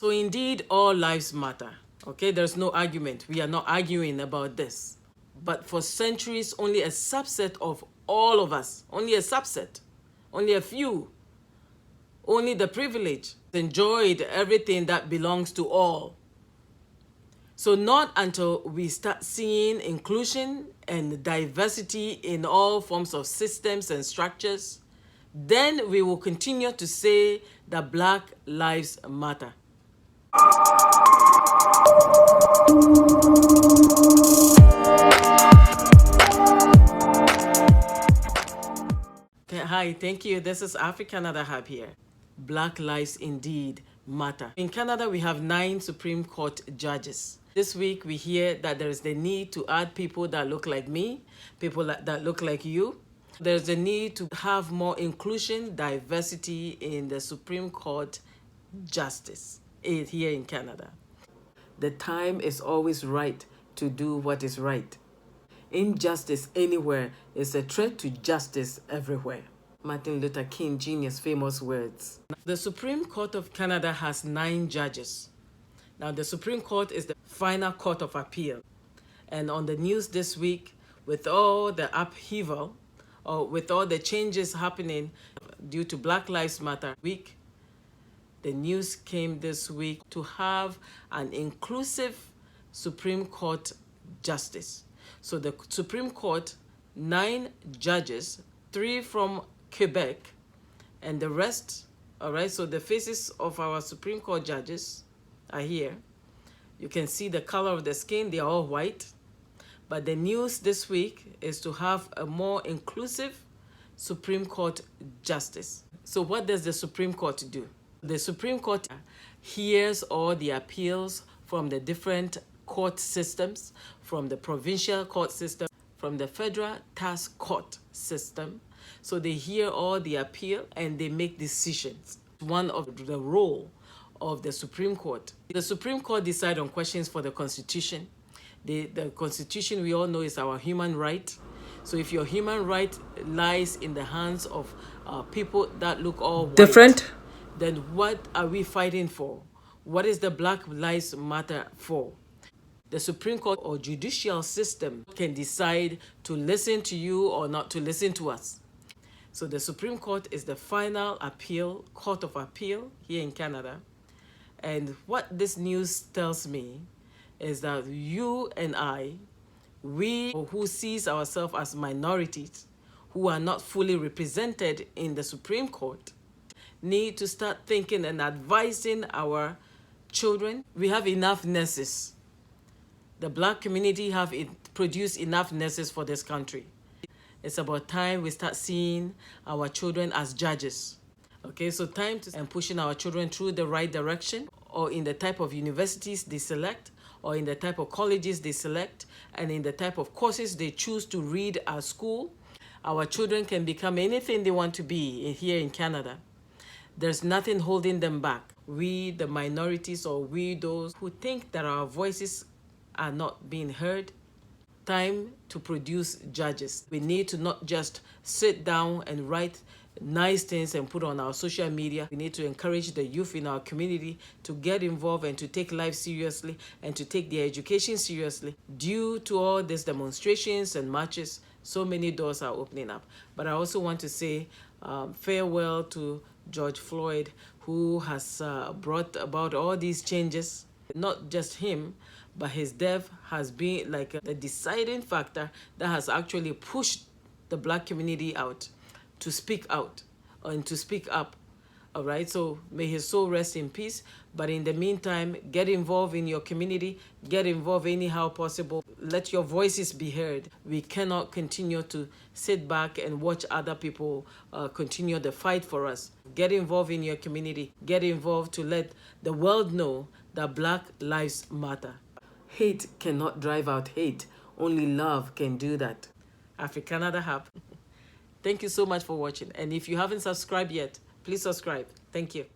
So indeed, all lives matter. Okay, there's no argument. We are not arguing about this. But for centuries, only a subset of all of us, only a subset, only a few, only the privileged enjoyed everything that belongs to all. So not until we start seeing inclusion and diversity in all forms of systems and structures, then we will continue to say that Black lives matter. Hi, thank you. This is Canada Hub here. Black lives indeed matter. In Canada, we have 9 Supreme Court judges. This week, we hear that there is the need to add people that look like me, people that look like you. There's a need to have more inclusion, diversity in the Supreme Court justice here in Canada. The time is always right to do what is right. Injustice anywhere is a threat to justice everywhere. Martin Luther King Jr.'s famous words. The Supreme Court of Canada has 9 judges. Now, the Supreme Court is the final court of appeal. And on the news this week, with all the upheaval, or with all the changes happening due to Black Lives Matter week, the news came this week to have an inclusive Supreme Court justice. So the Supreme Court, 9 judges, 3 from Quebec, and the rest, all right, so the faces of our Supreme Court judges are here. You can see the color of the skin, they are all white. But the news this week is to have a more inclusive Supreme Court justice. So what does the Supreme Court do? The Supreme Court hears all the appeals from the different court systems, from the provincial court system, from the federal task court system. So they hear all the appeal and they make decisions. One of the role of the Supreme Court. The Supreme Court decide on questions for the Constitution. The Constitution, we all know, is our human right. So if your human right lies in the hands of people that look all white, different, then what are we fighting for? What is the Black Lives Matter for? The Supreme Court or judicial system can decide to listen to you or not to listen to us. So the Supreme Court is the final appeal, court of appeal here in Canada. And what this news tells me is that you and I, we who sees ourselves as minorities, who are not fully represented in the Supreme Court, need to start thinking and advising our children. We have enough nurses. The Black community have produced enough nurses for this country. It's about time we start seeing our children as judges. Okay, so time to and pushing our children through the right direction, or in the type of universities they select, or in the type of colleges they select, and in the type of courses they choose to read at school. Our children can become anything they want to be here in Canada. There's nothing holding them back. We, the minorities, or we those who think that our voices are not being heard, time to produce judges. We need to not just sit down and write nice things and put on our social media. We need to encourage the youth in our community to get involved and to take life seriously and to take their education seriously. Due to all these demonstrations and marches, so many doors are opening up. But I also want to say farewell to George Floyd, who has brought about all these changes. Not just him, but his death has been like the deciding factor that has actually pushed the Black community out to speak out and to speak up. All right, so may his soul rest in peace. But in the meantime, get involved in your community, get involved anyhow possible. Let your voices be heard. We cannot continue to sit back and watch other people continue the fight for us. Get involved in your community. Get involved to let the world know that Black lives matter. Hate cannot drive out hate. Only love can do that. Canada Hub. Thank you so much for watching. And if you haven't subscribed yet, please subscribe. Thank you.